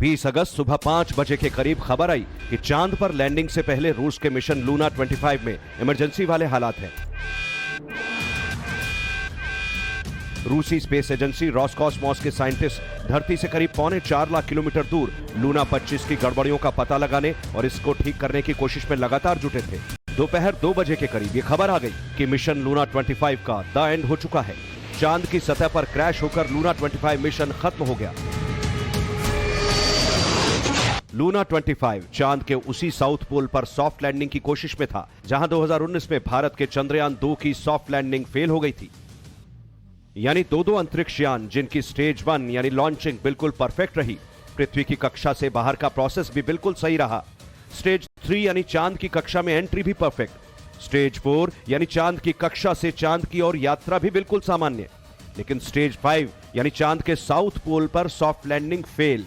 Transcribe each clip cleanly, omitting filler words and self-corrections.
20 अगस्त सुबह 5 बजे के करीब खबर आई कि चांद पर लैंडिंग से पहले रूस के मिशन लूना 25 में इमरजेंसी वाले हालात हैं। रूसी स्पेस एजेंसी रोसकॉसमॉस के साइंटिस्ट धरती से करीब 3.25 लाख किलोमीटर दूर लूना 25 की गड़बड़ियों का पता लगाने और इसको ठीक करने की कोशिश में लगातार जुटे थे। दोपहर 2 बजे के करीब ये खबर आ गई कि मिशन लूना 25 का द एंड हो चुका है। चांद की सतह पर क्रैश होकर लूना 25 मिशन खत्म हो गया। लूना 25 चांद के उसी साउथ पोल पर सॉफ्ट लैंडिंग की कोशिश में था जहां 2019 में भारत के चंद्रयान 2 की सॉफ्ट लैंडिंग फेल हो गई थी। यानी दो अंतरिक्ष यान जिनकी स्टेज 1 यानी लॉन्चिंग बिल्कुल परफेक्ट रही, पृथ्वी की कक्षा से बाहर का प्रोसेस भी बिल्कुल सही रहा, स्टेज 3 यानी चांद की कक्षा में एंट्री भी परफेक्ट, स्टेज 4 यानी चांद की कक्षा से चांद की ओर यात्रा भी बिल्कुल सामान्य, लेकिन स्टेज 5 यानी चांद के साउथ पोल पर सॉफ्ट लैंडिंग फेल।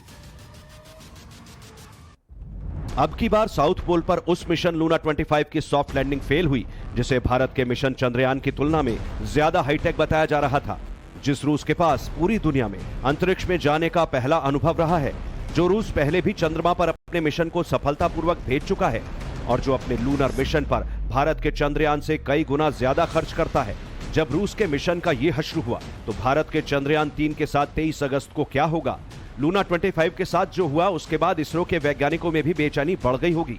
अब की बार साउथ पोल पर उस मिशन लूना 25 की सॉफ्ट लैंडिंग फेल हुई जिसे भारत के मिशन चंद्रयान की तुलना में ज्यादा हाईटेक बताया जा रहा था। जिस रूस के पास पूरी दुनिया में अंतरिक्ष में जाने का पहला अनुभव रहा है, जो रूस पहले भी चंद्रमा पर अपने मिशन को सफलतापूर्वक भेज चुका है और जो अपने लूनर मिशन पर भारत के चंद्रयान से कई गुना ज्यादा खर्च करता है। जब रूस के मिशन का यह हश्र हुआ तो भारत के चंद्रयान 3 के साथ 23 अगस्त को क्या होगा, लूना 25 के साथ जो हुआ उसके बाद इसरो के वैज्ञानिकों में भी बेचैनी बढ़ गई होगी।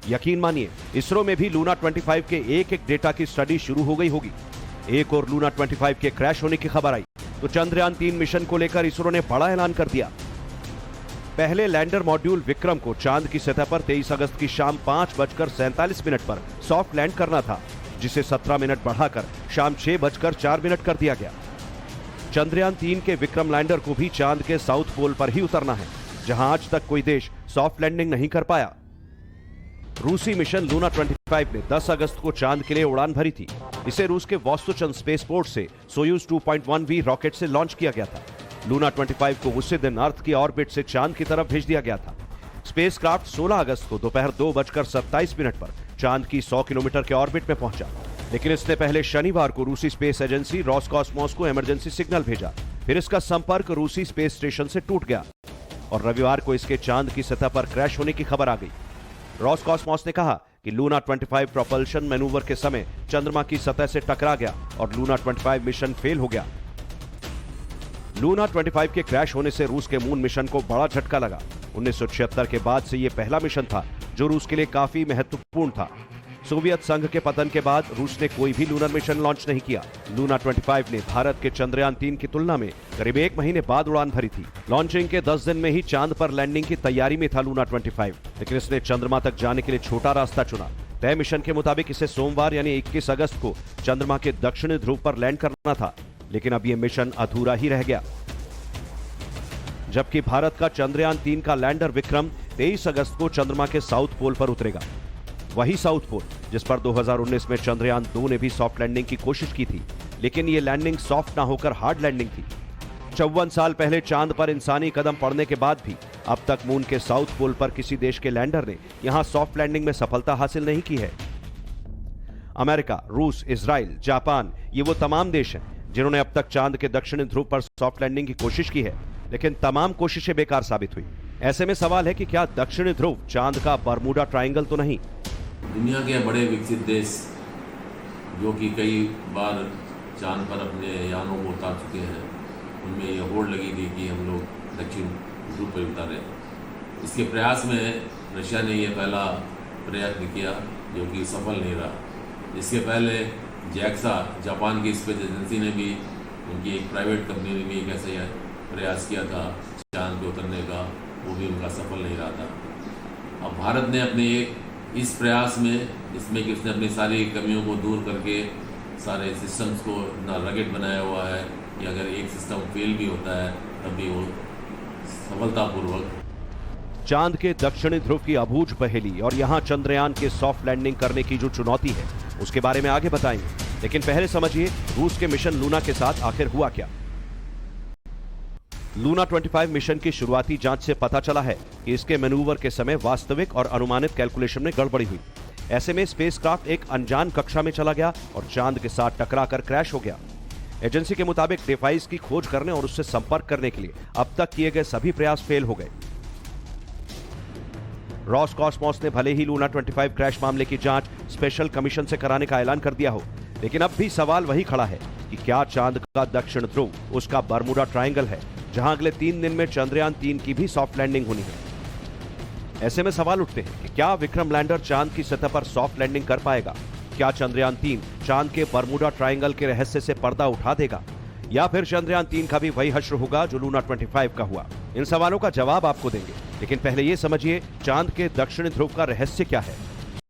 यकीन मानिए, इसरो में भी लूना 25 के एक एक डेटा की स्टडी शुरू हो गई होगी। एक और लूना 25 के क्रैश होने की खबर आई तो चंद्रयान 3 मिशन को लेकर इसरो ने बड़ा ऐलान कर दिया। पहले लैंडर मॉड्यूल विक्रम को चांद की सतह पर 23 अगस्त की शाम 5:47 पर सॉफ्ट लैंड करना था, जिसे 17 मिनट बढ़ाकर शाम 6:04 कर दिया गया। चंद्रयान 3 के विक्रम लैंडर को भी चांद के साउथ पोल पर ही उतरना है, जहां आज तक कोई देश सॉफ्ट लैंडिंग नहीं कर पाया। रूसी मिशन लूना 25 ने 10 अगस्त को चांद के लिए उड़ान भरी थी। इसे रूस के वोस्तोचन स्पेसपोर्ट से सोयूज 2.1V रॉकेट से लॉन्च किया गया था। लूना 25 को उसी दिन अर्थ की ऑर्बिट से चांद की तरफ भेज दिया गया था। स्पेसक्राफ्ट 16 अगस्त को दोपहर 2:27 पर चांद की 100 किलोमीटर के ऑर्बिट में पहुंचा, लेकिन इसने पहले शनिवार को रूसी स्पेस एजेंसी रोसकॉसमॉस को इमरजेंसी सिग्नल भेजा। फिर इसका संपर्क रूसी स्पेस स्टेशन से टूट गया और रविवार को इसके चांद की सतह पर क्रैश होने की खबर आ गई। रोसकॉसमॉस ने कहा कि लूना 25 प्रोपल्शन मैनूवर के समय चंद्रमा की सतह से टकरा गया और लूना 25 मिशन फेल हो गया। लूना 25 के क्रैश होने से रूस के मून मिशन को बड़ा झटका लगा। 1976 के बाद से यह पहला मिशन था जो रूस के लिए काफी महत्वपूर्ण था। सोवियत संघ के पतन के बाद रूस ने कोई भी लूनर मिशन लॉन्च नहीं किया। लूना 25 ने भारत के चंद्रयान 3 की तुलना में करीब 1 महीने बाद उड़ान भरी थी। लॉन्चिंग के 10 दिन में ही चांद पर लैंडिंग की तैयारी में था लूना 25, लेकिन इसने चंद्रमा तक जाने के लिए छोटा रास्ता चुना। तय मिशन के मुताबिक इसे सोमवार यानी 21 अगस्त को चंद्रमा के दक्षिणी ध्रुव पर लैंड करना था, लेकिन अब यह मिशन अधूरा ही रह गया। जबकि भारत का चंद्रयान 3 का लैंडर विक्रम 23 अगस्त को चंद्रमा के साउथ पोल पर उतरेगा। वही साउथ पोल जिस पर 2019 में चंद्रयान 2 ने भी सॉफ्ट लैंडिंग की कोशिश की थी, लेकिन यह लैंडिंग सॉफ्ट ना होकर हार्ड लैंडिंग थी। 54 साल पहले चांद पर इंसानी कदम पड़ने के बाद भी अब तक मून के साउथ पोल पर किसी देश के लैंडर ने यहां सॉफ्ट लैंडिंग में सफलता हासिल नहीं की है। अमेरिका, रूस, इजराइल, जापान, ये वो तमाम देश हैं जिन्होंने अब तक चांद के दक्षिणी ध्रुव पर सॉफ्ट लैंडिंग की कोशिश की है, लेकिन तमाम कोशिशें बेकार साबित हुई। ऐसे में सवाल है कि क्या दक्षिणी ध्रुव चांद का बरमूडा ट्रायंगल तो नहीं? दुनिया के बड़े विकसित देश जो कि कई बार चांद पर अपने यानों को उतार चुके हैं, उनमें यह होड़ लगी थी कि हम लोग दक्षिण ध्रुव पर उतारें। इसके प्रयास में रशिया ने यह पहला प्रयत्न किया जो कि सफल नहीं रहा। इसके पहले जैक्सा जापान की स्पेस एजेंसी ने भी, उनकी एक प्राइवेट कंपनी ने भी एक ऐसा प्रयास किया था चांद पर उतरने का, वो भी उनका सफल नहीं रहा था। अब भारत ने अपने एक इस प्रयास में, इसमें कि उसने अपनी सारी कमियों को दूर करके सारे सिस्टम्स को इतना रगेड बनाया हुआ है कि अगर एक सिस्टम फेल भी होता है तब भी वो सफलतापूर्वक। चांद के दक्षिणी ध्रुव की अबूझ पहेली और यहां चंद्रयान के सॉफ्ट लैंडिंग करने की जो चुनौती है उसके बारे में आगे बताएंगे, लेकिन पहले समझिए रूस के मिशन लूना के साथ आखिर हुआ क्या। लूना 25 मिशन की शुरुआती जांच से पता चला है कि इसके मैनूवर के समय वास्तविक और अनुमानित कैलकुलेशन में गड़बड़ी हुई। ऐसे में स्पेसक्राफ्ट एक अनजान कक्षा में चला गया और चांद के साथ टकराकर क्रैश हो गया। एजेंसी के मुताबिक डिवाइस की खोज करने और उससे संपर्क करने के लिए अब तक किए गए सभी प्रयास फेल हो गए। रॉसकॉस्मोस ने भले ही लूना 25 क्रैश मामले की जांच स्पेशल कमीशन से कराने का ऐलान कर दिया हो, लेकिन अब भी सवाल वही खड़ा है कि क्या चांद का दक्षिण ध्रुव उसका बर्मुडा ट्रायंगल है, जहां अगले 3 दिन में चंद्रयान 3 की भी सॉफ्ट लैंडिंग होनी है। ऐसे में सवाल उठते हैं कि क्या विक्रम लैंडर चांद की सतह पर सॉफ्ट लैंडिंग कर पाएगा? क्या चंद्रयान 3 चांद के बर्मुडा ट्रायंगल के रहस्य से पर्दा उठा देगा, या फिर चंद्रयान 3 का भी वही हश्र होगा जो लूना 25 का हुआ? इन सवालों का जवाब आपको देंगे, लेकिन पहले यह समझिए चांद के दक्षिणी ध्रुव का रहस्य क्या है।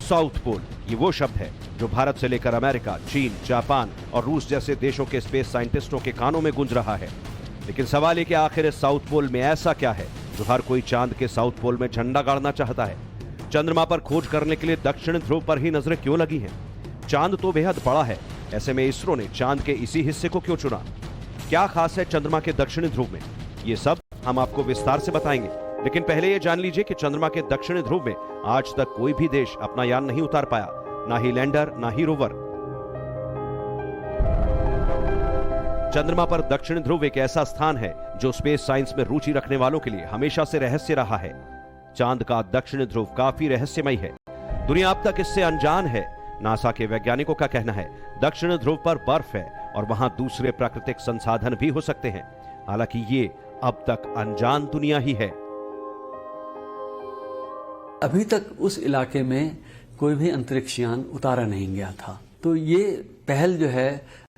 साउथ पोल ये वो शब्द है जो भारत से लेकर अमेरिका, चीन, जापान और रूस जैसे देशों के स्पेस साइंटिस्टों के कानों में गूंज रहा है। लेकिन सवाल ये कि आखिर इस साउथ पोल में ऐसा क्या है जो हर कोई चांद के साउथ पोल में झंडा गाड़ना चाहता है? चंद्रमा पर खोज करने के लिए दक्षिण ध्रुव पर ही नजरें क्यों लगी हैं? चांद तो बेहद बड़ा है, ऐसे में इसरो ने चांद के इसी हिस्से को क्यों चुना? क्या खास है चंद्रमा के दक्षिणी ध्रुव में? ये सब हम आपको विस्तार से बताएंगे, लेकिन पहले यह जान लीजिए कि चंद्रमा के दक्षिणी ध्रुव में आज तक कोई भी देश अपना यान नहीं उतार पाया, ना ही लैंडर ना ही रोवर। चंद्रमा पर दक्षिण ध्रुव एक ऐसा स्थान है जो स्पेस साइंस में रुचि रखने वालों के लिए हमेशा से रहस्य रहा है। चांद का दक्षिण ध्रुव काफी रहस्यमयी है, दुनिया अब तक इससे अनजान है। नासा के वैज्ञानिकों का कहना है दक्षिण ध्रुव पर बर्फ है और वहां दूसरे प्राकृतिक संसाधन भी हो सकते हैं, हालांकि ये अब तक अनजान दुनिया ही है। अभी तक उस इलाके में कोई भी अंतरिक्ष यान उतारा नहीं गया था, तो ये पहल जो है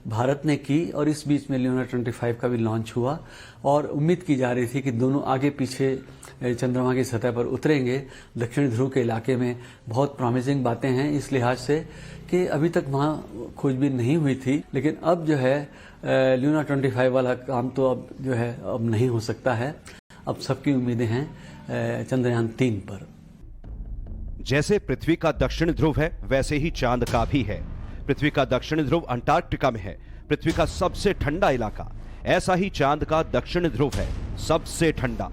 भारत ने की और इस बीच में लूना 25 का भी लॉन्च हुआ और उम्मीद की जा रही थी कि दोनों आगे पीछे चंद्रमा की सतह पर उतरेंगे। दक्षिण ध्रुव के इलाके में बहुत प्रॉमिसिंग बातें हैं इस लिहाज से कि अभी तक वहाँ खोजबीन नहीं हुई थी, लेकिन अब जो है लूना 25 वाला काम तो अब जो है अब नहीं हो सकता है। अब सबकी उम्मीदें हैं चंद्रयान 3 पर। जैसे पृथ्वी का दक्षिण ध्रुव है वैसे ही चांद का भी है। पृथ्वी का दक्षिणी ध्रुव अंटार्कटिका में है, पृथ्वी का सबसे ठंडा इलाका। ऐसा ही चांद का दक्षिणी ध्रुव है, सबसे ठंडा।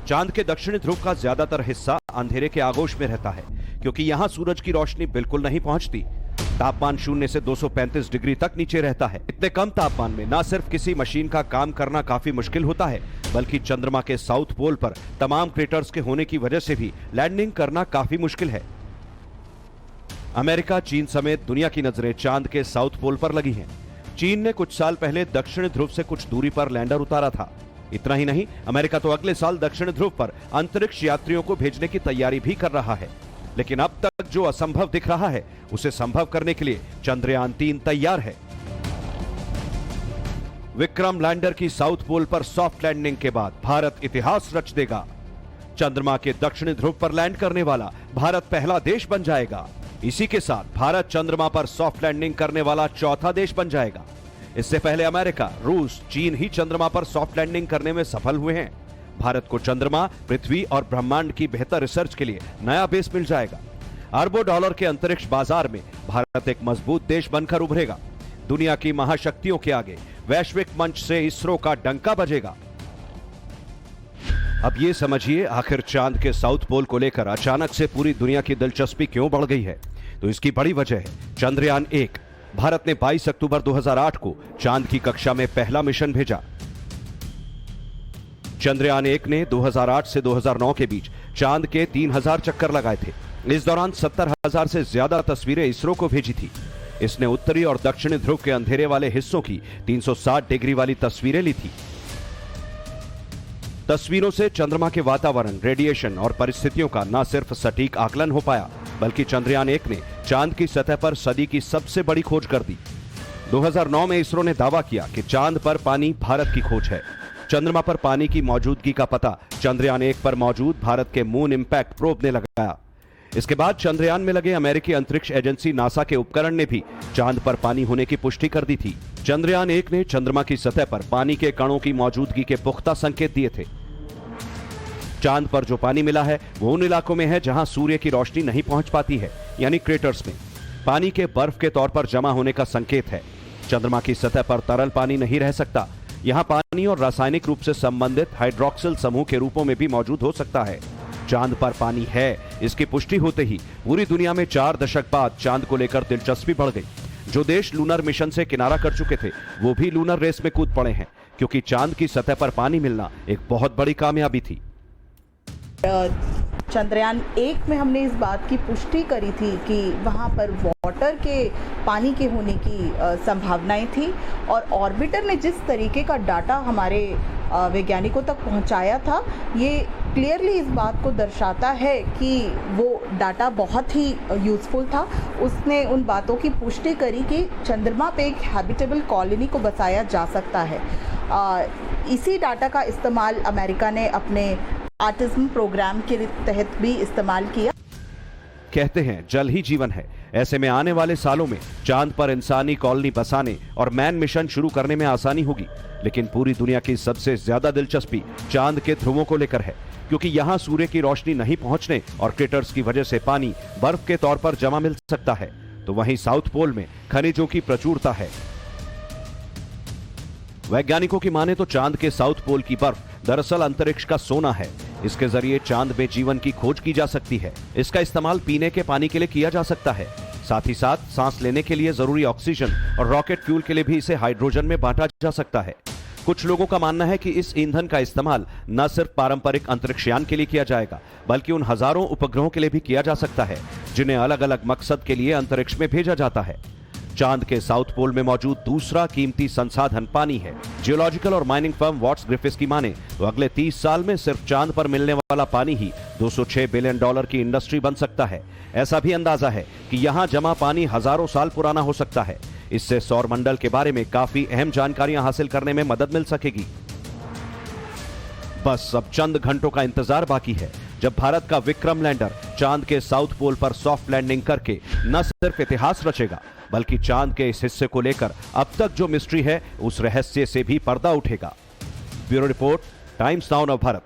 चांद के दक्षिणी ध्रुव का ज्यादातर हिस्सा अंधेरे के आगोश में रहता है, क्योंकि यहां सूरज की रोशनी बिल्कुल नहीं पहुंचती। तापमान 0 से 235 डिग्री तक नीचे रहता है। इतने कम तापमान में न सिर्फ किसी मशीन का काम करना काफी मुश्किल होता है, बल्कि चंद्रमा के साउथ पोल पर तमाम क्रेटर्स के होने की वजह से भी लैंडिंग करना काफी मुश्किल है। अमेरिका, चीन समेत दुनिया की नजरें चांद के साउथ पोल पर लगी हैं। चीन ने कुछ साल पहले दक्षिण ध्रुव से कुछ दूरी पर लैंडर उतारा था। इतना ही नहीं, अमेरिका तो अगले साल दक्षिण ध्रुव पर अंतरिक्ष यात्रियों को भेजने की तैयारी भी कर रहा है। लेकिन अब तक जो असंभव दिख रहा है उसे संभव करने के लिए चंद्रयान 3 तैयार है। विक्रम लैंडर की साउथ पोल पर सॉफ्ट लैंडिंग के बाद भारत इतिहास रच देगा। चंद्रमा के दक्षिणी ध्रुव पर लैंड करने वाला भारत पहला देश बन जाएगा। इसी के साथ भारत चंद्रमा पर सॉफ्ट लैंडिंग करने वाला चौथा देश बन जाएगा। इससे पहले अमेरिका, रूस, चीन ही चंद्रमा पर सॉफ्ट लैंडिंग करने में सफल हुए हैं। भारत को चंद्रमा, पृथ्वी और ब्रह्मांड की बेहतर रिसर्च के लिए नया बेस मिल जाएगा। अरबों डॉलर के अंतरिक्ष बाजार में भारत एक मजबूत देश बनकर उभरेगा। दुनिया की महाशक्तियों के आगे वैश्विक मंच से इसरो का डंका बजेगा। अब ये समझिए आखिर चांद के साउथ पोल को लेकर अचानक से पूरी दुनिया की दिलचस्पी क्यों बढ़ गई है। तो इसकी बड़ी वजह है चंद्रयान 1। भारत ने 22 अक्टूबर 2008 को चांद की कक्षा में पहला मिशन भेजा। चंद्रयान 1 ने 2008 से 2009 के बीच चांद के 3000 चक्कर लगाए थे। इस दौरान 70,000 से ज्यादा तस्वीरें इसरो को भेजी थी। इसने उत्तरी और दक्षिणी ध्रुव के अंधेरे वाले हिस्सों की 360 डिग्री वाली तस्वीरें ली थी। तस्वीरों से चंद्रमा के वातावरण, रेडिएशन और परिस्थितियों का न सिर्फ सटीक आकलन हो पाया, बल्कि चंद्रयान 1 ने चांद की सतह पर सदी की सबसे बड़ी खोज कर दी। 2009 में इसरो ने दावा किया कि चांद पर पानी भारत की खोज है। चंद्रमा पर पानी की मौजूदगी का पता चंद्रयान 1 पर मौजूद भारत के मून इंपैक्ट प्रोब ने लगाया। इसके बाद चंद्रयान में लगे अमेरिकी अंतरिक्ष एजेंसी नासा के उपकरण ने भी चांद पर पानी होने की पुष्टि कर दी थी। चंद्रयान 1 ने चंद्रमा की सतह पर पानी के कणों की मौजूदगी के पुख्ता संकेत दिए थे। चांद पर जो पानी मिला है वो उन इलाकों में है जहां सूर्य की रोशनी नहीं पहुंच पाती है, यानी क्रेटर्स में। पानी के बर्फ के तौर पर जमा होने का संकेत है। चंद्रमा की सतह पर तरल पानी नहीं रह सकता। यहां पानी और रासायनिक रूप से संबंधित हाइड्रोक्सिल समूह के रूपों में भी मौजूद हो सकता है। चांद पर पानी है, इसकी पुष्टि होते ही पूरी दुनिया में 4 दशक बाद चांद को लेकर दिलचस्पी बढ़ गई। जो देश लूनर मिशन से किनारा कर चुके थे वो भी लूनर रेस में कूद पड़े हैं, क्योंकि चांद की सतह पर पानी मिलना एक बहुत बड़ी कामयाबी थी। चंद्रयान 1 में हमने इस बात की पुष्टि करी थी कि वहाँ पर वाटर के पानी के होने की संभावनाएं थी, और ऑर्बिटर ने जिस तरीके का डाटा हमारे वैज्ञानिकों तक पहुँचाया था, ये क्लियरली इस बात को दर्शाता है कि वो डाटा बहुत ही यूज़फुल था। उसने उन बातों की पुष्टि करी कि चंद्रमा पे एक हैबिटेबल कॉलोनी को बसाया जा सकता है। इसी डाटा का इस्तेमाल अमेरिका ने अपने आर्टिज्म प्रोग्राम के तहत भी इस्तेमाल किया। कहते हैं जल ही जीवन है। ऐसे में आने वाले सालों में चांद पर इंसानी कॉलोनी बसाने और मैन मिशन शुरू करने में आसानी होगी। लेकिन पूरी दुनिया की सबसे ज्यादा दिलचस्पी चांद के ध्रुवों को लेकर है, क्योंकि यहां सूर्य की रोशनी नहीं पहुंचने और क्रेटर्स की वजह से पानी बर्फ के तौर पर जमा मिल सकता है, तो वहीं साउथ पोल में खनिजों की प्रचुरता है। वैज्ञानिकों की माने तो चांद के साउथ पोल की बर्फ दरअसल अंतरिक्ष का सोना है। इसके जरिए चांद में जीवन की खोज की जा सकती है। इसका इस्तेमाल पीने के पानी के लिए किया जा सकता है। साथ ही साथ सांस लेने के लिए जरूरी ऑक्सीजन और रॉकेट फ्यूल के लिए भी इसे हाइड्रोजन में बांटा जा सकता है। कुछ लोगों का मानना है कि इस ईंधन का इस्तेमाल न सिर्फ पारंपरिक अंतरिक्षयान के लिए किया जाएगा, बल्कि उन हजारों उपग्रहों के लिए भी किया जा सकता है जिन्हें अलग अलग मकसद के लिए अंतरिक्ष में भेजा जाता है। चांद के साउथ पोल में मौजूद दूसरा कीमती संसाधन पानी है। जियोलॉजिकल और माइनिंग फर्म वॉट्स ग्रिफिथ्स की माने तो अगले 30 साल में सिर्फ चांद पर मिलने वाला पानी ही $206 बिलियन की इंडस्ट्री बन सकता है। ऐसा भी अंदाजा है कि यहाँ जमा पानी हजारों साल पुराना हो सकता है। इससे सौर मंडल के बारे में काफी अहम जानकारियां हासिल करने में मदद मिल सकेगी। बस अब चंद घंटों का इंतजार बाकी है, जब भारत का विक्रम लैंडर चांद के साउथ पोल पर सॉफ्ट लैंडिंग करके न सिर्फ इतिहास रचेगा, बल्कि चांद के इस हिस्से को लेकर अब तक जो मिस्ट्री है उस रहस्य से भी पर्दा उठेगा। Bureau report, times now Bharat.